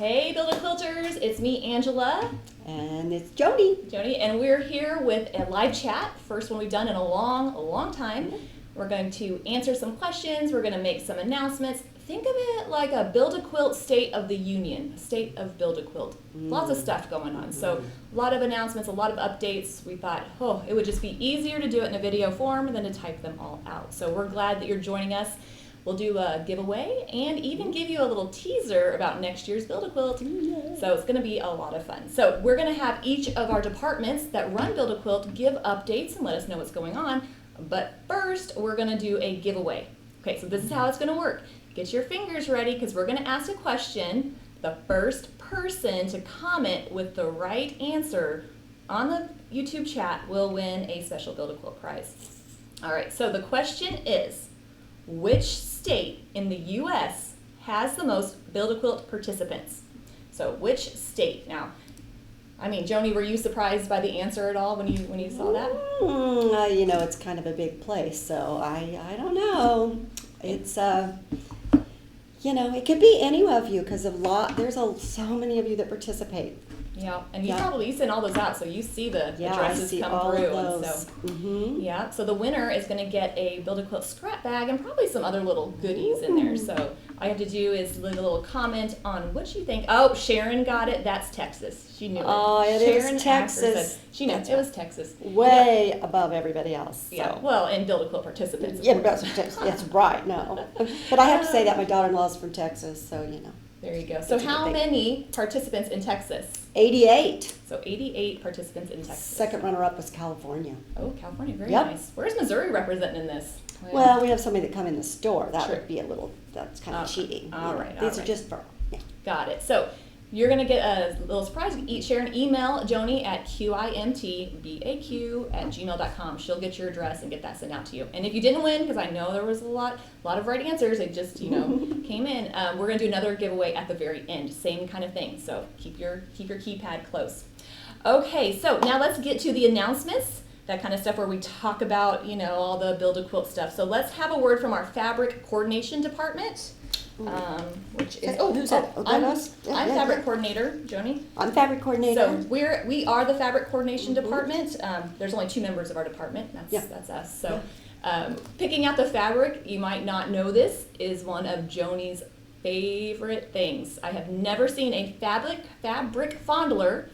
Hey Builder Quilters, it's me Angela. And it's Joni. And we're here with a live chat, first one we've done in a long time. We're going to answer some questions, we're going to make some announcements. Think of it like a Build-A-Quilt State of the Union, State of Build-A-Quilt. Lots of stuff going on, so a lot of announcements, a lot of updates. We thought, it would just be easier to do it in a video form than to type them all out. So we're glad that you're joining us. We'll do a giveaway and even give you a little teaser about next year's Build-A-Quilt. So it's going to be a lot of fun. So we're going to have each of our departments that run Build-A-Quilt give updates and let us know what's going on. But first, we're going to do a giveaway. Okay, so this is how it's going to work. Get your fingers ready because we're going to ask a question. The first person to comment with the right answer on the YouTube chat will win a special Build-A-Quilt prize. All right, so the question is, which state in the U.S. has the most Build-A-Quilt participants? So which state? Now, I mean, Joni, were you surprised by the answer at all when you saw that? You know, it's kind of a big place, so I don't know. It's you know, it could be any of you because there's so many of you that participate. Yeah, and you send all those out, so you see the addresses come through. Of those. Yeah, so the winner is going to get a Build-A-Quilt scrap bag and probably some other little goodies in there. So all you have to do is leave a little comment on what you think. Oh, Sharon got it. That's Texas. She knew it. Oh, Sharon is Texas. She knew it was Texas. Way above everybody else. So. Yeah, well, and Build-A-Quilt participants. Yeah, that's right. No, but I have to say that my daughter-in-law's from Texas, so you know. There you go. So how many participants in Texas? 88. So 88 participants in Texas. Second runner-up was California. Oh, California, very nice. Where's Missouri representing in this? Well, we have somebody that come in the store. That Sure. would be that's kind of cheating. All right. These are just for, Got it. So you're going to get a little surprise. Share an email, Joni at quimtbaq@gmail.com. She'll get your address and get that sent out to you. And if you didn't win, because I know there was a lot of right answers, it just, came in, we're going to do another giveaway at the very end. Same kind of thing. So keep your keypad close. Okay, so now let's get to the announcements. That kind of stuff where we talk about, all the Build-A-Quilt stuff. So let's have a word from our fabric coordination department. Which is who's that? I'm fabric coordinator, Joni. I'm fabric coordinator. So we are the fabric coordination department. There's only 2 members of our department. That's us. So picking out the fabric, you might not know this, is one of Joni's favorite things. I have never seen a fabric fondler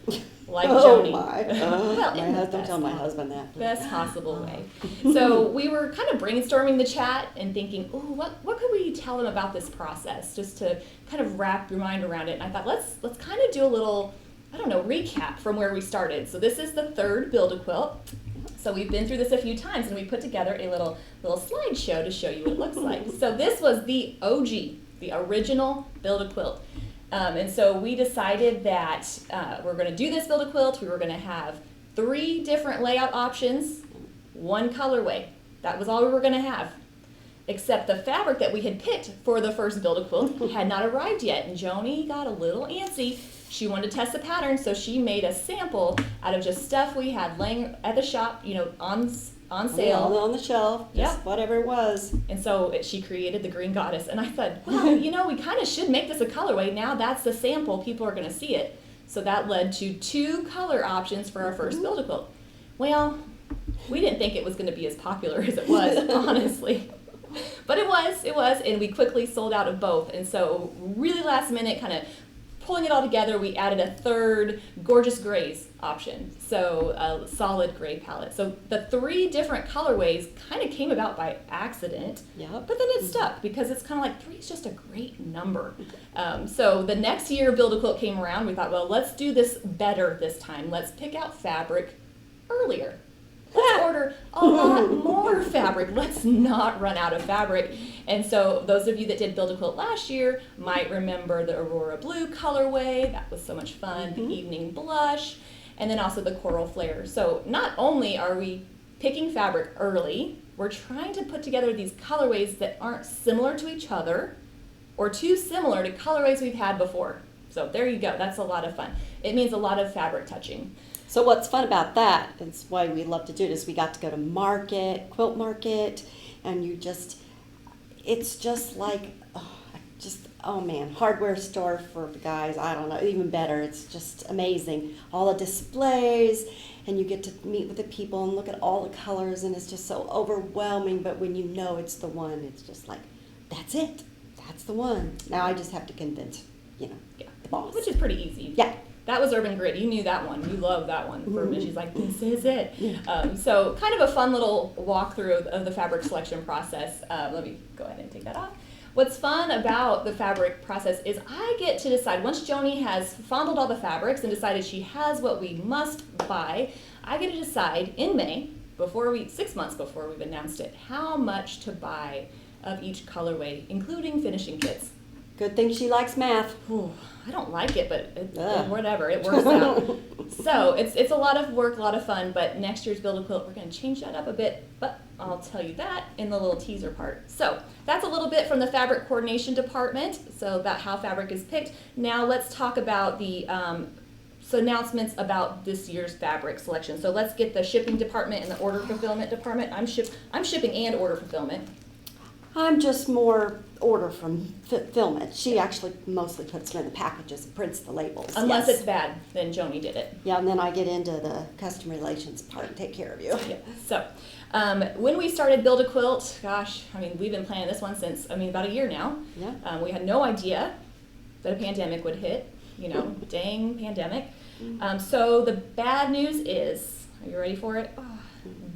like Joni. My. Don't tell my husband that. Best possible way. So we were kind of brainstorming the chat and thinking, what could we tell them about this process, just to kind of wrap your mind around it. And I thought, let's kind of do a little, recap from where we started. So this is the 3rd Build-A-Quilt. So we've been through this a few times, and we put together a little slideshow to show you what it looks like. So this was the OG, the original Build-A-Quilt. And so we decided that we're going to do this Build-A-Quilt. We were going to have 3 different layout options, 1 colorway. That was all we were going to have. Except the fabric that we had picked for the first Build-A-Quilt had not arrived yet. And Joni got a little antsy. She wanted to test the pattern, so she made a sample out of just stuff we had laying at the shop, on sale. On the shelf, just whatever it was. And so she created the Green Goddess. And I said, well, we kind of should make this a colorway. Now that's the sample. People are going to see it. So that led to 2 color options for our first Build-A-Quilt. Well, we didn't think it was going to be as popular as it was, honestly. But it was, and we quickly sold out of both. And so really last minute, kind of pulling it all together, we added a 3rd gorgeous grays option, so a solid gray palette. So the 3 different colorways kind of came about by accident, but then it stuck because it's kind of like 3 is just a great number. So the next year Build-A-Quilt came around, we thought, well, let's do this better this time. Let's pick out fabric earlier. Let's order a lot more fabric. Let's not run out of fabric. And so those of you that did Build-A-Quilt last year might remember the Aurora Blue colorway. That was so much fun. The Evening Blush. And then also the Coral Flare. So not only are we picking fabric early, we're trying to put together these colorways that aren't similar to each other or too similar to colorways we've had before. So there you go. That's a lot of fun. It means a lot of fabric touching. So what's fun about that, it's why we love to do it, is we got to go to quilt market, and it's just like just, oh man, hardware store for guys, I don't know, even better. It's just amazing. All the displays, and you get to meet with the people and look at all the colors, and it's just so overwhelming. But when you know it's the one, it's just like, that's it. That's the one. Now I just have to convince, the boss. Which is pretty easy. Yeah. That was Urban Grid. You knew that one. You loved that one. Mm-hmm. She's like, this is it. So kind of a fun little walkthrough of the fabric selection process. Let me go ahead and take that off. What's fun about the fabric process is I get to decide, once Joni has fondled all the fabrics and decided she has what we must buy, I get to decide in May, 6 months before we've announced it, how much to buy of each colorway, including finishing kits. Good thing she likes math. Ooh, I don't like it, but whatever, it works out. So it's a lot of work, a lot of fun, but next year's Build a Quilt, we're going to change that up a bit, but I'll tell you that in the little teaser part. So that's a little bit from the fabric coordination department, so about how fabric is picked. Now let's talk about the announcements about this year's fabric selection. So let's get the shipping department and the order fulfillment department. I'm shipping and order fulfillment. I'm just more order from fulfillment. She actually mostly puts them in the packages and prints the labels. Unless yes. it's bad, then Joni did it. Yeah, and then I get into the customer relations part and take care of you. Yeah. So when we started Build a Quilt, gosh, we've been planning this one since, about a year now. Yeah. We had no idea that a pandemic would hit, dang pandemic. So the bad news is, are you ready for it?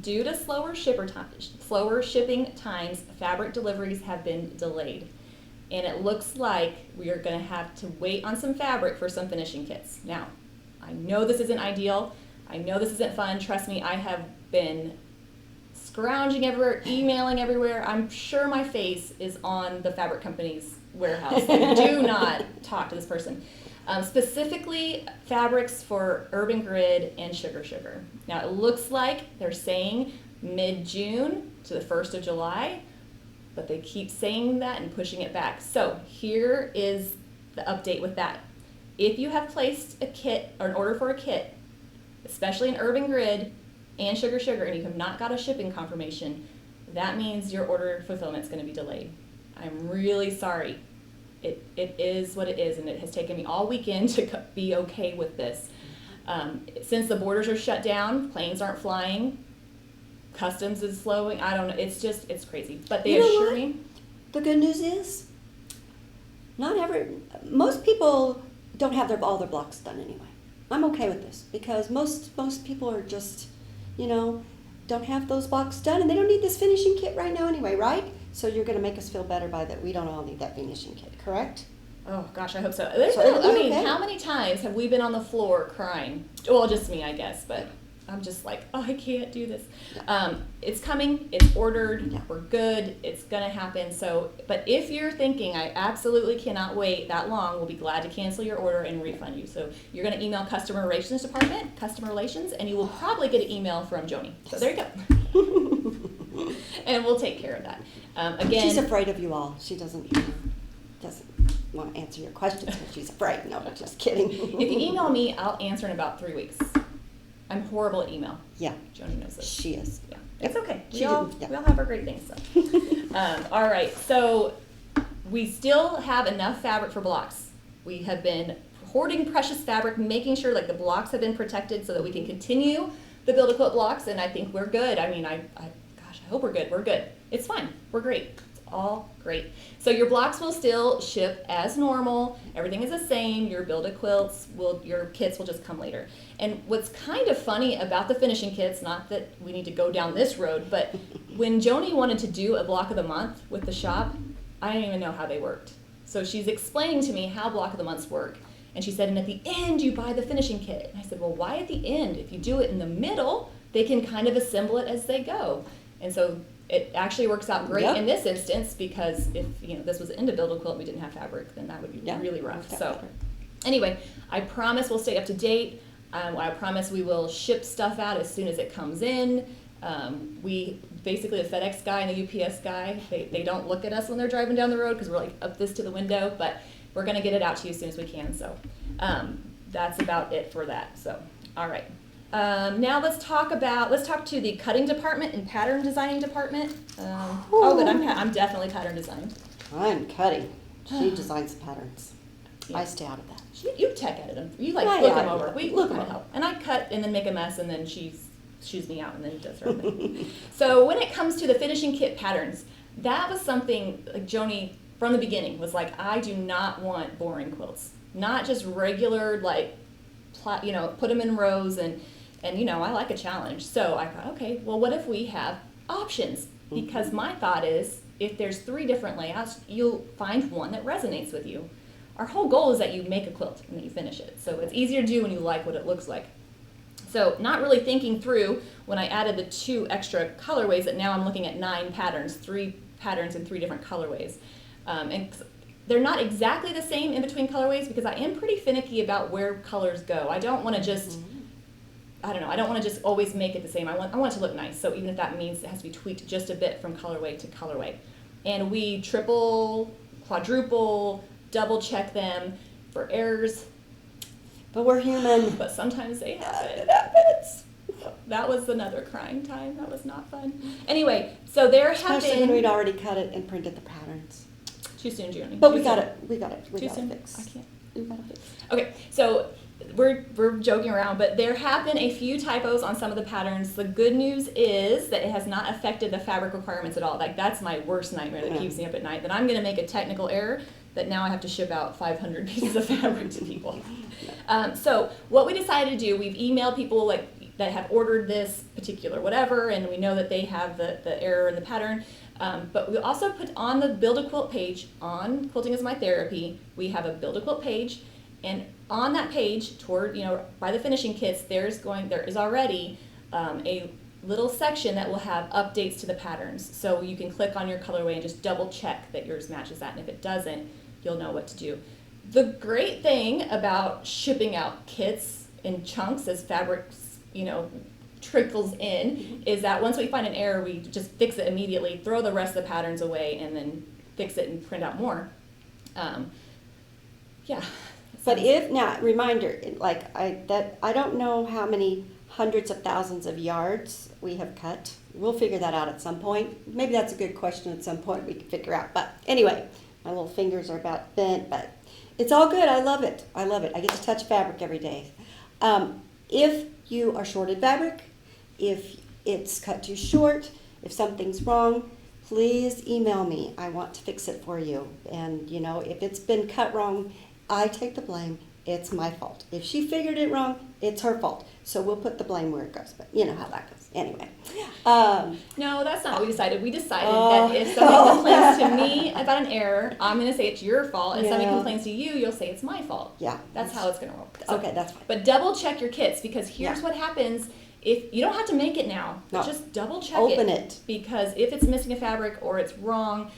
Due to slower shipping times, fabric deliveries have been delayed. And it looks like we are going to have to wait on some fabric for some finishing kits. Now, I know this isn't ideal. I know this isn't fun. Trust me, I have been scrounging everywhere, emailing everywhere. I'm sure my face is on the fabric company's warehouse. Do not talk to this person. Specifically fabrics for Urban Grid and Sugar. Now it looks like they're saying mid-June to the 1st of July, but they keep saying that and pushing it back. So here is the update with that. If you have placed a kit or an order for a kit, especially in Urban Grid and Sugar, and you have not got a shipping confirmation, that means your order fulfillment is going to be delayed. I'm really sorry. It is what it is, and it has taken me all weekend to be okay with this. Since the borders are shut down, planes aren't flying, customs is slowing, I don't know, it's crazy. But they assure me. The good news is, most people don't have all their blocks done anyway. I'm okay with this, because most people are just, don't have those blocks done, and they don't need this finishing kit right now anyway, right? So you're going to make us feel better by that we don't all need that finishing kit, correct? Oh gosh, I hope so. Okay. How many times have we been on the floor crying? Well, just me, I guess, but I'm just like, oh, I can't do this. Yeah. It's coming, it's ordered, Yeah. we're good, it's gonna happen. So, but if you're thinking, I absolutely cannot wait that long, we'll be glad to cancel your order and refund you. So you're gonna email customer relations, and you will probably get an email from Joni. So there you go. And we'll take care of that. Again, she's afraid of you all. She doesn't want to answer your questions, but she's afraid. No, just kidding. if you email me, I'll answer in about 3 weeks. I'm horrible at email. Yeah. Joni knows this. She is. Yeah. It's okay. We all have our great things. So. All right. So we still have enough fabric for blocks. We have been hoarding precious fabric, making sure the blocks have been protected so that we can continue the Build a Quilt blocks, and I think we're good. I hope we're good. We're good. It's fine. We're great. It's all great. So your blocks will still ship as normal. Everything is the same. Your Build a Quilts your kits will just come later. And what's kind of funny about the finishing kits, not that we need to go down this road, but when Joni wanted to do a block of the month with the shop, I didn't even know how they worked. So she's explaining to me how block of the months work. And she said, and at the end you buy the finishing kit. And I said, well, why at the end? If you do it in the middle, they can kind of assemble it as they go. And so it actually works out great in this instance, because if this was into Build a Quilt and we didn't have fabric, then that would be really rough. So anyway, I promise we'll stay up to date. I promise we will ship stuff out as soon as it comes in. We basically, the FedEx guy and the UPS guy, they don't look at us when they're driving down the road because we're up this to the window, but we're going to get it out to you as soon as we can. So that's about it for that. So, all right. Now let's talk to the cutting department and pattern designing department. But I'm definitely pattern design. I'm cutting. She designs the patterns. Yeah. I stay out of that. You tech edit them. You like Yeah, look yeah, them over. yeah. We Look kind 'em of over. help. And I cut and then make a mess, and then she shoos me out and then does her own thing. So when it comes to the finishing kit patterns, that was something like Joni from the beginning was like, I do not want boring quilts, not just regular like, put them in rows and I like a challenge. So I thought, okay, well, what if we have options? Because my thought is, if there's 3 different layouts, you'll find one that resonates with you. Our whole goal is that you make a quilt and that you finish it. So it's easier to do when you like what it looks like. So not really thinking through when I added the 2 extra colorways that now I'm looking at 9 patterns, 3 patterns in 3 different colorways. And they're not exactly the same in between colorways because I am pretty finicky about where colors go. I don't want to just, I don't want to just always make it the same. I want it to look nice. So even if that means it has to be tweaked just a bit from colorway to colorway. And we triple, quadruple, double check them for errors. But we're human. But sometimes they happen. It happens. That was another crying time. That was not fun. Anyway, so there have Especially when we'd been already cut it and printed the patterns. too soon, Joni. But Too we got soon. it. We got it. We Too got soon. it fixed. I can't. We got it fixed. Okay, so we're joking around, but there have been a few typos on some of the patterns. The good news is that it has not affected the fabric requirements at all. Like that's my worst nightmare that keeps me up at night. That I'm going to make a technical error that now I have to ship out 500 pieces of fabric to people. So what we decided to do, we've emailed people like that have ordered this particular whatever, and we know that they have the error in the pattern. But we also put on the Build a Quilt page on Quilting is My Therapy. We have a Build a Quilt page, and on that page, toward by the finishing kits, there is already a little section that will have updates to the patterns. So you can click on your colorway and just double check that yours matches that, and if it doesn't, you'll know what to do. The great thing about shipping out kits in chunks as fabric, trickles in, is that once we find an error, we just fix it immediately, throw the rest of the patterns away, and then fix it and print out more. Yeah. But reminder, I don't know how many hundreds of thousands of yards we have cut. We'll figure that out at some point. Maybe that's a good question at some point we can figure out. But anyway, my little fingers are about bent, but it's all good. I love it. I love it. I get to touch fabric every day. If you are shorted fabric, if it's cut too short, if something's wrong, please email me. I want to fix it for you. And, if it's been cut wrong, I take the blame. It's my fault. If she figured it wrong, it's her fault. So we'll put the blame where it goes. But you know how that goes. Anyway. No, that's not what we decided. We decided that if somebody complains to me about an error, I'm going to say it's your fault. And if somebody complains to you, you'll say it's my fault. Yeah. That's how it's going to roll. So, okay, that's fine. But double check your kits, because here's what happens. If you don't have to make it now, but just double check Open it. Because if it's missing a fabric or it's wrong,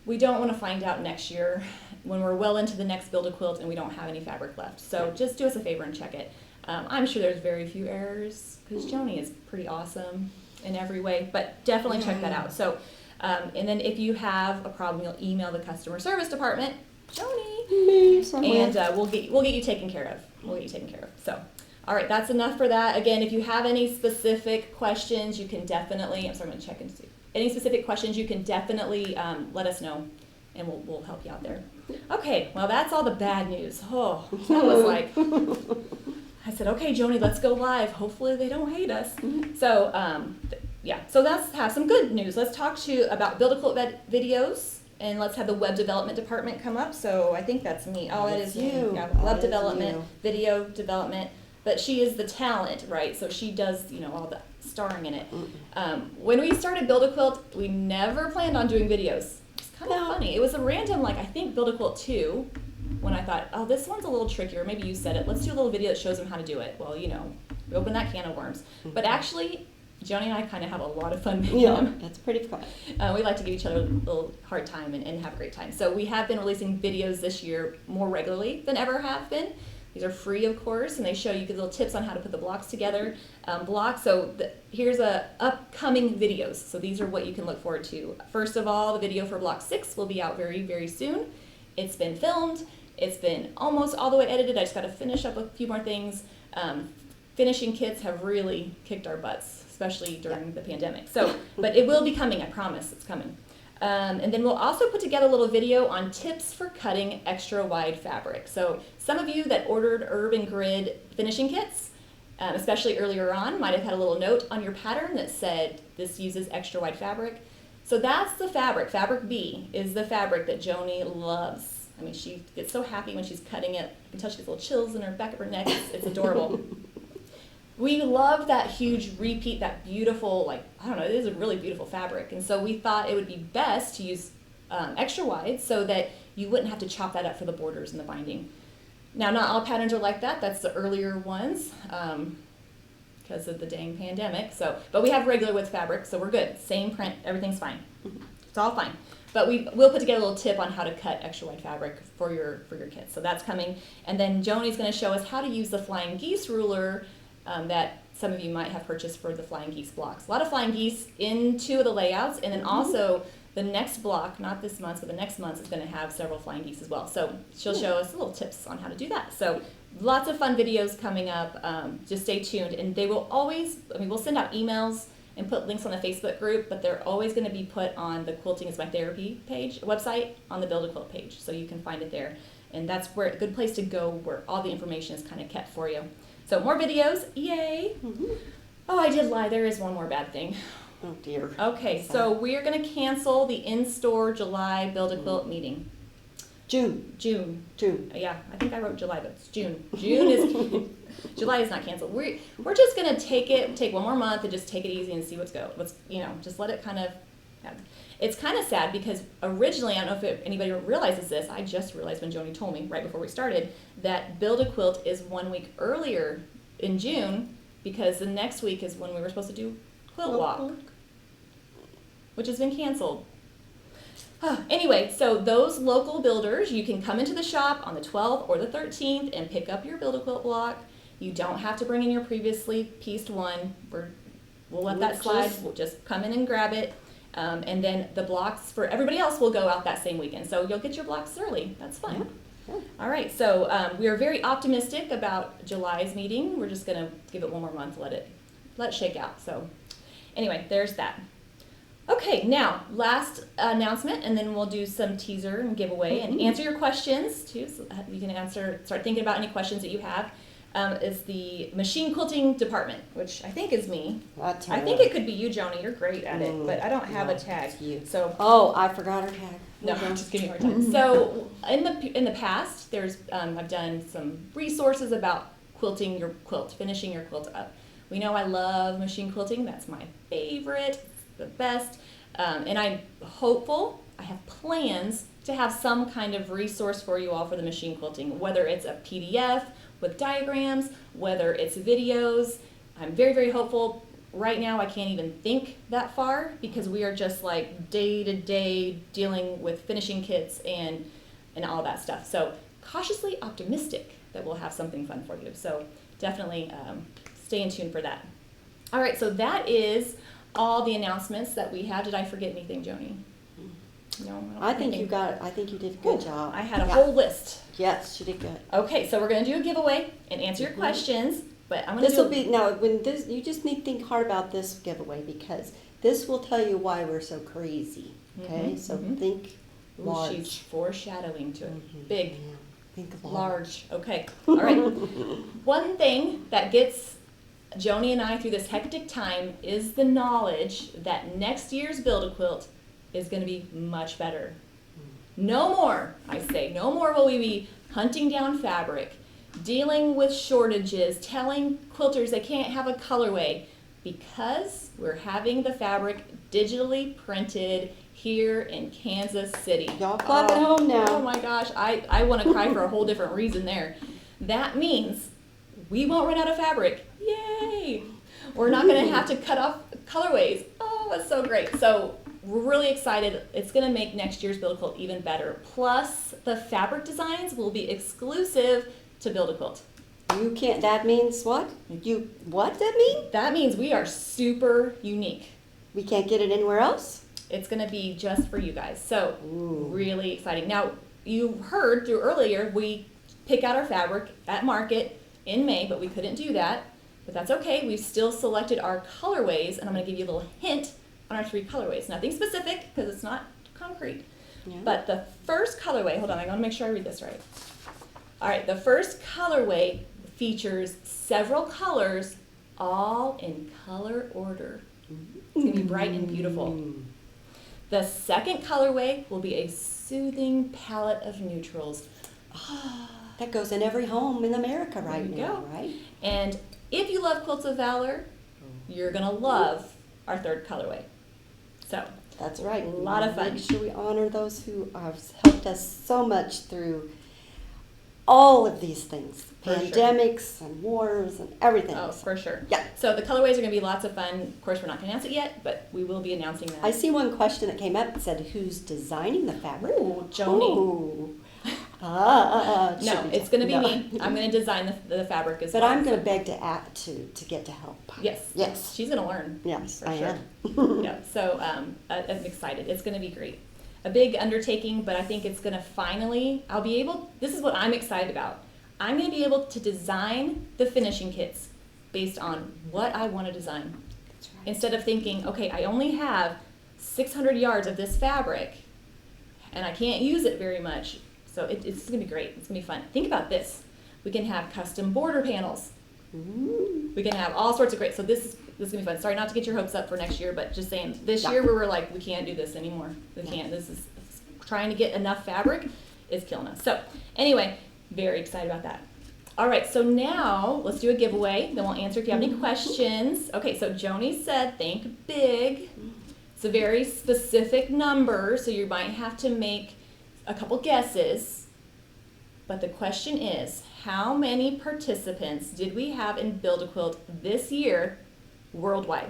we don't want to find out next year when we're well into the next Build a Quilt and we don't have any fabric left. So just do us a favor and check it. I'm sure there's very few errors because Joni is pretty awesome in every way, but definitely check that out. So, and then if you have a problem, you'll email the customer service department, Joni, and we'll get you taken care of. We'll get you taken care of. So, all right, that's enough for that. Again, if you have any specific questions, you can definitely. I'm going to check and see. Any specific questions, you can definitely let us know, and we'll help you out there. Okay, well, that's all the bad news. Oh, that was like, I said, okay, Joni, let's go live. Hopefully they don't hate us. So, so let's have some good news. Let's talk about Build a Quilt videos, and let's have the web development department come up. So I think that's me. Oh, that is you. Yeah, web development, video development. But she is the talent, right? So she does, all the starring in it. When we started Build a Quilt, we never planned on doing videos. It's kind of funny. It was a random, I think Build a Quilt 2, when I thought, oh, this one's a little trickier. Maybe you said it. Let's do a little video that shows them how to do it. Well, we opened that can of worms. But actually, Joni and I kind of have a lot of fun making them. That's pretty fun. We like to give each other a little hard time and have a great time. So we have been releasing videos this year more regularly than ever have been. These are free, of course, and they show you little tips on how to put the blocks together. Here's upcoming videos. So these are what you can look forward to. First of all, the video for Block 6 will be out very, very soon. It's been filmed. It's been almost all the way edited. I just got to finish up a few more things. Finishing kits have really kicked our butts, especially during the pandemic. So, but it will be coming. I promise it's coming. And then we'll also put together a little video on tips for cutting extra wide fabric. So some of you that ordered Urban Grid finishing kits, especially earlier on, might have had a little note on your pattern that said this uses extra wide fabric. So that's the fabric. Fabric B is the fabric that Joni loves. I mean, she gets so happy when she's cutting it. I can tell she gets little chills in her back of her neck. It's adorable. We love that huge repeat, that beautiful, like, I don't know, it is a really beautiful fabric. And so we thought it would be best to use extra wide so that you wouldn't have to chop that up for the borders and the binding. Now, not all patterns are like that. That's the earlier ones because of the dang pandemic. So, but we have regular width fabric, so we're good. Same print, everything's fine. It's all fine. But we'll put together a little tip on how to cut extra wide fabric for your kits. So that's coming. And then Joni's going to show us how to use the flying geese ruler that some of you might have purchased for the flying geese blocks. A lot of flying geese in two of the layouts, and then also the next block, not this month, but the next month is going to have several flying geese as well. So she'll show us little tips on how to do that. So lots of fun videos coming up. Just stay tuned, and they will always, I mean, we'll send out emails and put links on the Facebook group, but they're always going to be put on the Quilting is My Therapy page, website, on the Build a Quilt page, so you can find it there. And that's where a good place to go where all the information is kind of kept for you. So more videos, yay. Oh, I did lie, there is one more bad thing. Oh dear. Okay, so we are going to cancel the in-store July Build a Quilt meeting. June. Yeah, I think I wrote July, but it's June. June is, July is not canceled. We're just going to take one more month and just take it easy and see just let it kind of happen. It's kind of sad because originally, I don't know if anybody realizes this, I just realized when Joni told me right before we started that Build a Quilt is 1 week earlier in June because the next week is when we were supposed to do Quilt Walk, which has been canceled. Anyway, so those local builders, you can come into the shop on the 12th or the 13th and pick up your Build a Quilt block. You don't have to bring in your previously pieced one. We'll let that slide. We'll just come in and grab it. And then the blocks for everybody else will go out that same weekend. So you'll get your blocks early. That's fine. Yeah. All right, so we are very optimistic about July's meeting. We're just going to give it one more month, let it shake out. So anyway, there's that. Okay, now last announcement, and then we'll do some teaser and giveaway and answer your questions too. So you can start thinking about any questions that you have. Is the machine quilting department, which I think is me. I think it could be you, Joni. You're great at it, but I don't have a tag. So I forgot her tag. No, I'm just giving her a tag. So in the past, there's I've done some resources about quilting your quilt, finishing your quilt up. We know I love machine quilting. That's my favorite, the best, and I'm hopeful. I have plans to have some kind of resource for you all for the machine quilting, whether it's a PDF with diagrams, whether it's videos. I'm very, very hopeful. Right now, I can't even think that far because we are just like day to day dealing with finishing kits and all that stuff. So cautiously optimistic that we'll have something fun for you. So definitely stay in tune for that. All right, so that is all the announcements that we have. Did I forget anything, Joni? No, I think you did a good job. I had a whole list. Yes, she did good. Okay, so we're going to do a giveaway and answer your questions, but I'm going to you just need to think hard about this giveaway because this will tell you why we're so crazy. Okay, so think large. She's foreshadowing to it. Big. Yeah. Think large. Okay, all right. One thing that gets Joni and I through this hectic time is the knowledge that next year's Build-A-Quilt is going to be much better. No more, I say, no more will we be hunting down fabric, dealing with shortages, telling quilters they can't have a colorway because we're having the fabric digitally printed here in Kansas City. Y'all clap at home now. Oh my gosh, I want to cry for a whole different reason there. That means we won't run out of fabric. Yay! We're not going to have to cut off colorways. Oh, that's so great. So we're really excited. It's going to make next year's Build-A-Quilt even better. Plus, the fabric designs will be exclusive to Build-A-Quilt. You can't, that means what? What that mean? That means we are super unique. We can't get it anywhere else? It's going to be just for you guys. So, really exciting. Now, you heard through earlier, we pick out our fabric at market in May, but we couldn't do that. But that's okay. We've still selected our colorways, and I'm going to give you a little hint on our 3 colorways. Nothing specific, because it's not concrete. Yeah. But the first colorway, hold on, I want to make sure I read this right. All right, the first colorway features several colors, all in color order. It's going to be bright and beautiful. The second colorway will be a soothing palette of neutrals. That goes in every home in America right There you now, go. right? And if you love Quilts of Valor, you're going to love our third colorway. So, That's right. A lot of fun. Make sure we honor those who have helped us so much through all of these things. For sure. Pandemics and wars and everything. oh, for sure. Yeah. So the colorways are going to be lots of fun. Of course, we're not going to announce it yet, but we will be announcing that. I see one question that came up that said, who's designing the fabric? Ooh, Joni. Ooh. No, it's going to be no. me. I'm going to design the fabric as But well. I'm going to beg to get to help. Yes. Yes. She's going to learn. Yes, For I sure. am. Yeah. So I'm excited. It's going to be great. A big undertaking, but I think it's going to finally, this is what I'm excited about. I'm going to be able to design the finishing kits based on what I want to design. That's right. Instead of thinking, okay, I only have 600 yards of this fabric and I can't use it very much. So it's going to be great. It's going to be fun. Think about this. We can have custom border panels. Ooh. We can have all sorts of great. So this is going to be fun. Sorry not to get your hopes up for next year, but just saying this Yeah. year we were like, we can't do this anymore. We can't. This is trying to get enough fabric is killing us. So anyway, very excited about that. All right, so now let's do a giveaway. Then we'll answer if you have any questions. Okay, so Joni said, think big. It's a very specific number, so you might have to make a couple guesses. But the question is, how many participants did we have in Build-A-Quilt this year worldwide?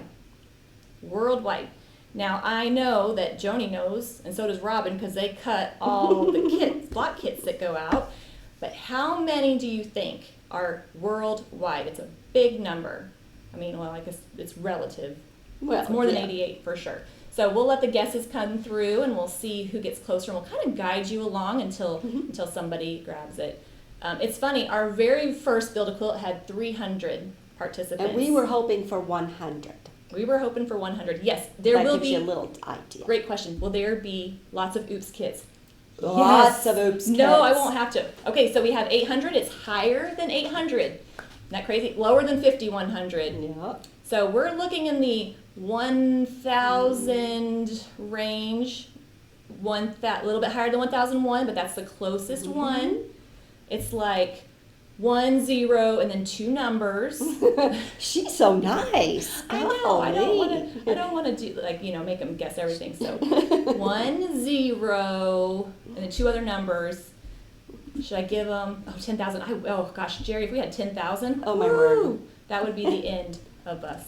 Worldwide. Now, I know that Joni knows, and so does Robin, because they cut all the kits, block kits that go out. But how many do you think are worldwide? It's a big number. I mean, well, I guess it's relative. Well, It's more than yeah. 88 for sure. So we'll let the guesses come through, and we'll see who gets closer, and we'll kind of guide you along until somebody grabs it. It's funny. Our very first Build-A-Quilt had 300 participants. And we were hoping for 100. We were hoping for 100. Yes, there that will gives be. you a little idea. Great question. Will there be lots of oops kits? Lots of oops No, kits. I won't have to. Okay, so we have 800. It's higher than 800. Isn't that crazy? Lower than 5,100. Yep. So we're looking in the 1,000 range. A little bit higher than 1,001, but that's the closest one. It's like 1, 0, and then 2 numbers. She's so nice. I know. I don't Golly. want to do make them guess everything. So 1, 0, and then 2 other numbers. Should I give them 10,000? Oh gosh, Jerry, if we had 10,000, Oh, my word. that would be the end of us.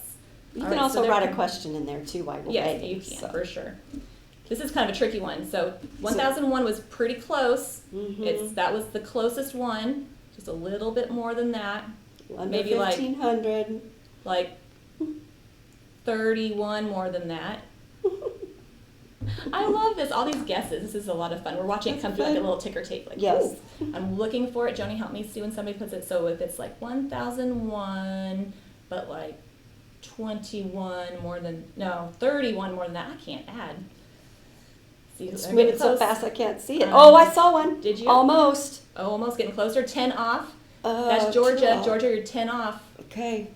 You All can right, also so write a they're- question in there too while we're Yes, waiting. you can so. for sure. This is kind of a tricky one. So 1,001 was pretty close. Mhm. That was the closest one. Just a little bit more than that. Under maybe like- 1,500. Like 31 more than that. I love this. All these guesses. This is a lot of fun. We're watching it come through like a little ticker tape. Like, Yes. ooh. I'm looking for it. Joni, help me see when somebody puts it. So if it's like 1,001, but like 31 more than, no, 31 more than that, I can't add. See, It's they're moving getting so close. fast I can't see it. Um, Oh, I saw one. Did you? Almost. Oh, almost getting closer. 10 off. Oh, That's Georgia. 2 off. Georgia, you're 10 off. Okay.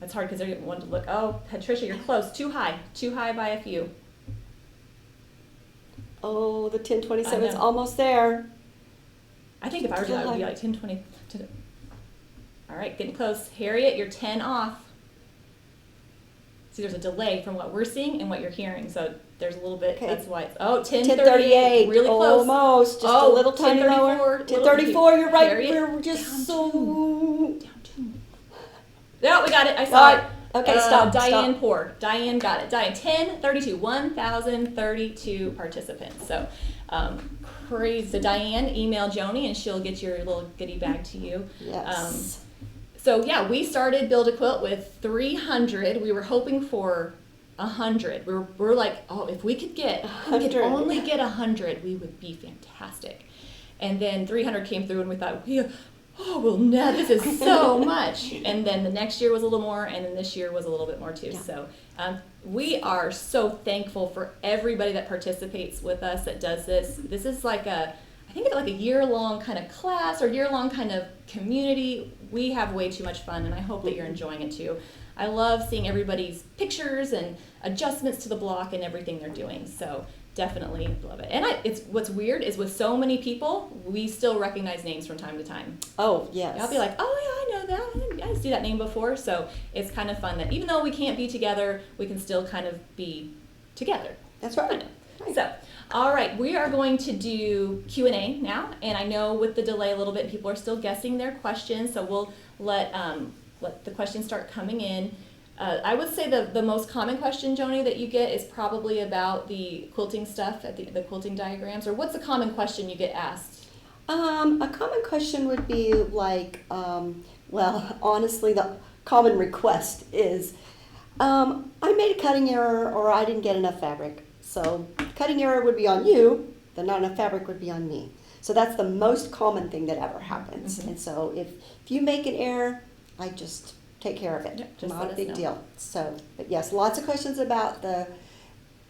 That's hard because they're getting one to look. Oh, Patricia, you're close. Too high. Too high by a few. Oh, the 1027 is know. almost there. I think if I were to do that, it would be like 10, 20. All right, getting close. Harriet, you're 10 off. See, there's a delay from what we're seeing and what you're hearing. So there's a little bit, Okay. that's why it's, oh, 1038. really close. Almost. Just Oh, a little tiny 1034, lower. little 1034, you're right. Harriet, We're just down so. Down 2. No, we got it. I saw All it. right. Okay, stop. Diane Stop. Poor. Diane got it. Diane, 1032, 1,032 participants. So crazy. So Diane, email Joni and she'll get your little goodie bag to you. Yes. So yeah, we started Build-A-Quilt with 300. We were hoping for 100. We're like, oh, if we could only get 100, we would be fantastic. And then 300 came through and we thought, oh, well, no, this is so much. And then the next year was a little more, and then this year was a little bit more too. Yeah. So we are so thankful for everybody that participates with us that does this. This is like I think it's like a year-long kind of class or year-long kind of community. We have way too much fun, and I hope that you're enjoying it too. I love seeing everybody's pictures and adjustments to the block and everything they're doing. So definitely love it. And it's what's weird is with so many people, we still recognize names from time to time. Oh, yes. I'll be like, oh yeah, I know that. I see that name before. So it's kind of fun that even though we can't be together, we can still kind of be together. That's right. So, all right, we are going to do Q&A now, and I know with the delay a little bit, people are still guessing their questions, so we'll let the questions start coming in. I would say the most common question, Joni, that you get is probably about the quilting stuff, at the quilting diagrams, or what's a common question you get asked? A common question would be like, well, honestly, the common request is, I made a cutting error or I didn't get enough fabric. So cutting error would be on you, the not enough fabric would be on me. So that's the most common thing that ever happens. Mm-hmm. And so if you make an error, I just take care of it. Yep, just Not let a us big know. deal. So, but yes, lots of questions about the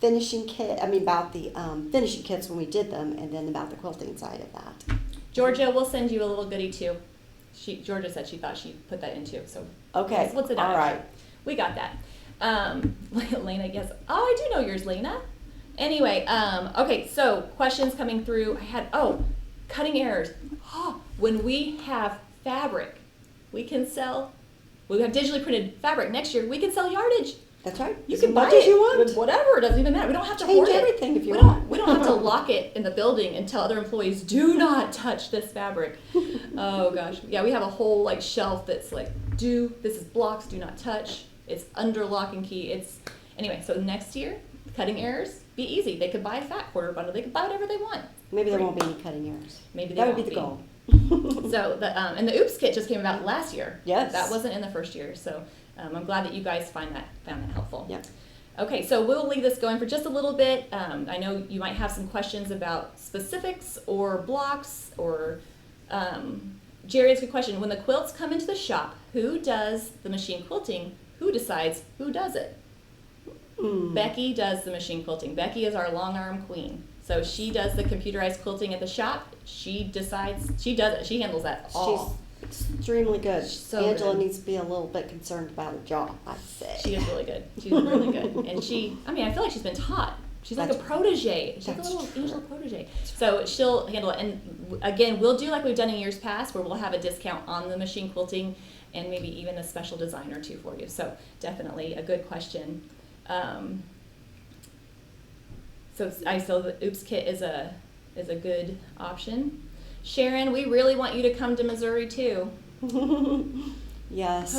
finishing kit, about the finishing kits when we did them, and then about the quilting side of that. Georgia, we'll send you a little goodie too. Georgia said she thought she'd put that in too. So Okay, what's it? all right. We got that. Lena, yes. Oh, I do know yours, Lena. Anyway, okay, so questions coming through. I had, cutting errors. When we have fabric, we have digitally printed fabric. Next year, we can sell yardage. That's right. You As can buy much as it you want. with whatever. It doesn't even matter. We don't have to Change hoard it. everything if you we want. We don't have to lock it in the building and tell other employees, do not touch this fabric. Oh gosh. Yeah, we have a whole shelf that's like, this is blocks, do not touch. It's under lock and key. Anyway, so next year, cutting errors, be easy. They could buy a fat quarter bundle. They could buy whatever they want. Maybe there Free. won't be any cutting errors. Maybe that would won't be the goal. So and the Oops kit just came about last year. Yes. That wasn't in the first year. So I'm glad that you guys found that helpful. Yeah. Okay, so we'll leave this going for just a little bit. I know you might have some questions about specifics or blocks or Jerry has a good question. When the quilts come into the shop, who does the machine quilting? Who decides who does it? Becky does the machine quilting. Becky is our long arm queen. So she does the computerized quilting at the shop. She decides, she does it. She handles that all. She's extremely good. She's so Angela good. needs to be a little bit concerned about her jaw, I'd say. She is really good. She's really good. And I feel like she's been taught. She's like a protege. She's like a little angel protege. So she'll handle it. And again, we'll do like we've done in years past where we'll have a discount on the machine quilting and maybe even a special design or two for you. So definitely a good question. So the Oops kit is a good option. Sharon, we really want you to come to Missouri too. Yes.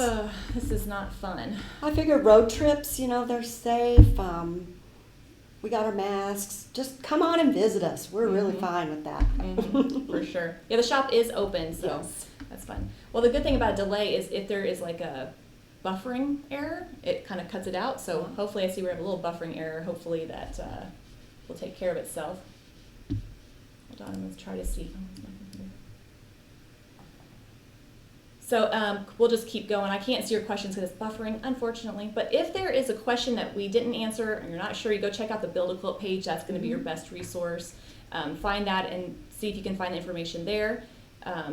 This is not fun. I figure road trips, they're safe. We got our masks. Just come on and visit us. We're really fine with that. For sure. Yeah, the shop is open, so Yes. that's fun. Well, the good thing about a delay is if there is like a buffering error, it kind of cuts it out. So hopefully I see we have a little buffering error. Hopefully that will take care of itself. Hold on, let's try to see. So we'll just keep going. I can't see your questions because it's buffering, unfortunately. But if there is a question that we didn't answer and you're not sure, you go check out the Build a Quilt page. That's going to be your best resource. Find that and see if you can find the information there.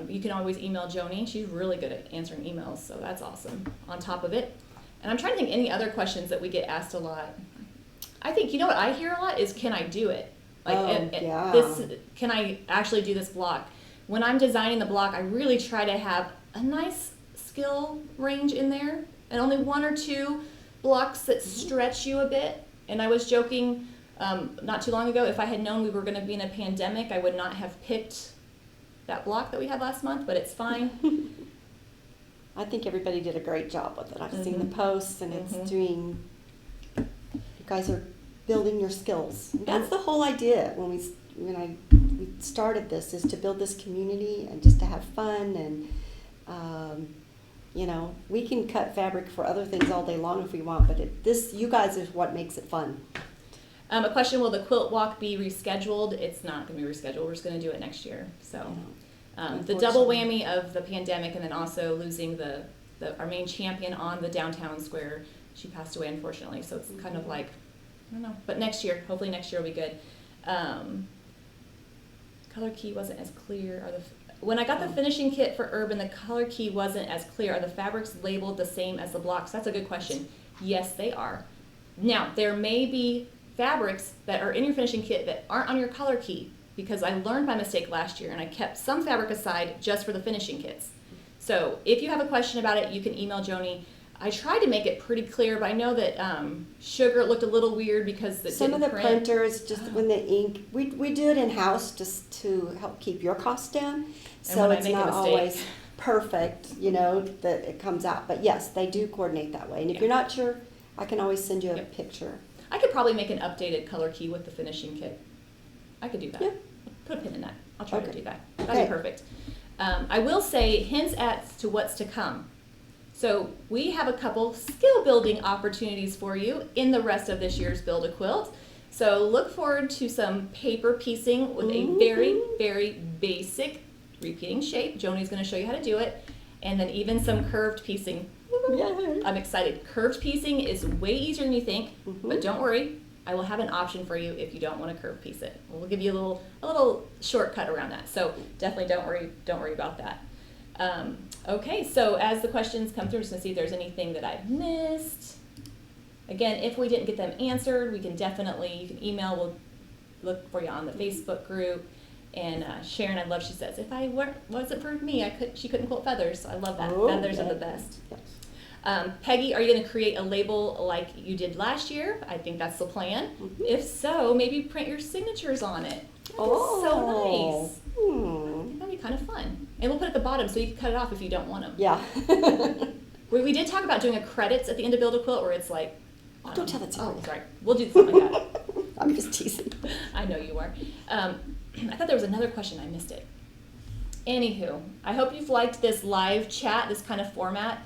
You can always email Joni. She's really good at answering emails, so that's awesome on top of it. And I'm trying to think any other questions that we get asked a lot. I think, what I hear a lot is, can I do it? Can I actually do this block? When I'm designing the block, I really try to have a nice skill range in there and only one or two blocks that stretch you a bit. And I was joking not too long ago, if I had known we were going to be in a pandemic, I would not have picked that block that we had last month, but it's fine. I think everybody did a great job with it. I've seen the posts, and it's you guys are building your skills. That's the whole idea when we started this, is to build this community and just to have fun. And we can cut fabric for other things all day long if we want, but you guys is what makes it fun. A question, will the quilt walk be rescheduled? It's not going to be rescheduled. We're just going to do it next year. So The double whammy of the pandemic and then also losing our main champion on the downtown square. She passed away, unfortunately, so it's kind of like, I don't know. But next year, hopefully next year will be good. Color key wasn't as clear. When I got the finishing kit for Urban, the color key wasn't as clear. Are the fabrics labeled the same as the blocks? That's a good question. Yes, they are. Now, there may be fabrics that are in your finishing kit that aren't on your color key, because I learned my mistake last year and I kept some fabric aside just for the finishing kits. So if you have a question about it, you can email Joni. I tried to make it pretty clear, but I know that sugar looked a little weird because some of the printers, just when the ink, we do it in-house just to help keep your costs down. So it's not always perfect, you know, that it comes out. But yes, they do coordinate that way. And if you're not sure, I can always send you a picture. I could probably make an updated color key with the finishing kit. I could do that. Yeah. Put a pin in that. I'll try to do that. That'd be perfect. I will say hints as to what's to come. So we have a couple skill building opportunities for you in the rest of this year's Build a Quilt. So look forward to some paper piecing with a very, very basic repeating shape. Joni's going to show you how to do it. And then even some curved piecing. Yay. I'm excited. Curved piecing is way easier than you think, but don't worry. I will have an option for you if you don't want to curve piece it. We'll give you a little shortcut around that. So definitely don't worry about that. Okay, so as the questions come through, I'm just gonna see if there's anything that I've missed. Again, if we didn't get them answered, you can email, we'll look for you on the Facebook group. And Sharon, I love, she says, if I wasn't for me, she couldn't quilt feathers. So I love that. Feathers are the best. Yes. Peggy, are you gonna create a label like you did last year? I think that's the plan. If so, maybe print your signatures on it. So nice. That'd be kind of fun. And we'll put it at the bottom so you can cut it off if you don't want them. Yeah. we did talk about doing a credits at the end of Build a Quilt where it's like, don't tell that story. Oh, sorry. We'll do something like that. I'm just teasing. I know you are. I thought there was another question. I missed it. Anywho, I hope you've liked this live chat, this kind of format.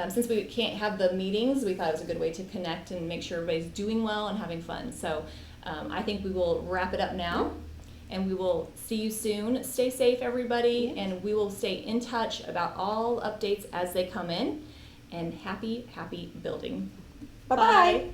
Since we can't have the meetings, we thought it was a good way to connect and make sure everybody's doing well and having fun. So I think we will wrap it up now. And we will see you soon. Stay safe, everybody, and we will stay in touch about all updates as they come in. And happy building. Bye-bye.